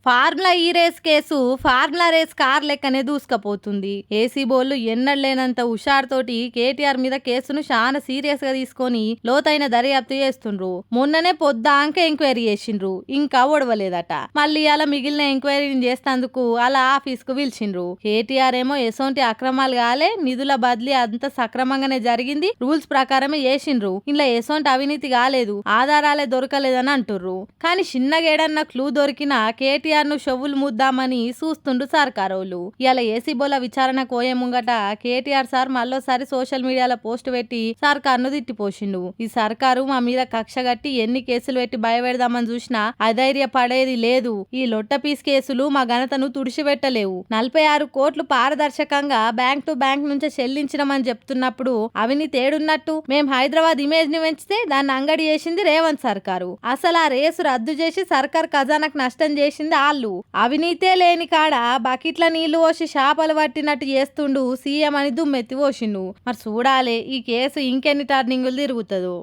Formula ఈ race case formula race car లెక్కనే దూసుకపోతుంది. ఏసీ బోళ్లు ఎన్నడలేనంత హుషారుతోటి కేటీఆర్ మీద కేసును చాలా సీరియస్ గా తీసుకొని లోతైన దర్యాప్తు చేస్తుండ్రు. మొన్ననే పొద్దాంక ఎంక్వైరీ చేసిండ్రు, ఇంకా ఓడవలేదట. మళ్ళీ అలా మిగిలిన ఎంక్వైరీని చేస్తందుకు అలా ఆఫీస్ కు పిలిచిండ్రు. కేటీఆర్ ఏమో ఎసొంటి అక్రమాలు కాలే, నిధుల బదిలీ అంత సక్రమంగానే జరిగింది, రూల్స్ ప్రకారమే చేసిండ్రు, ఇలా ఎసొంటి అవినీతి కాలేదు, ఆధారాలే దొరకలేదని అంటుర్రు. కానీ చిన్నగేడన్న క్లూ దొరికినా కేటీఆర్ ను షొవ్వులు ముద్దామని చూస్తుండు సర్కారోళ్ళు. ఇలా ఏసీ బోల విచారణ కోయే ముంగట కేటీఆర్ సార్ మళ్ళోసారి సోషల్ మీడియాలో పోస్ట్ పెట్టి సర్కార్ను తిట్టిపోసిండు. ఈ సర్కారు మా మీద కక్ష గట్టి ఎన్ని కేసులు పెట్టి భయపెడదామని చూసినా అధైర్య పడేది లేదు. ఈ లొట్ట పీస్ కేసులు మా ఘనతను తుడిచిపెట్టలేవు. 46 కోట్లు పారదర్శకంగా బ్యాంక్ టు బ్యాంక్ నుంచి చెల్లించినమని చెప్తున్నప్పుడు అవినీతి ఏడున్నట్టు? మేం హైదరాబాద్ ఇమేజ్ ని పెంచితే దాన్ని అంగడి చేసింది రేవంత్ సర్కారు. అసలు ఆ రేసు రద్దు చేసి సర్కార్ ఖజానాకు నష్టం చేసింది ఆళ్ళు. అవినీతే లేని కాడ బకెట్ల నీళ్లు పోసి శాపలు పట్టినట్టు చేస్తుండు సీఎం అని దుమ్మెత్తి పోసిండు. మరి చూడాలే ఈ కేసు ఇంకెన్ని టర్నింగులు తిరుగుతుందో.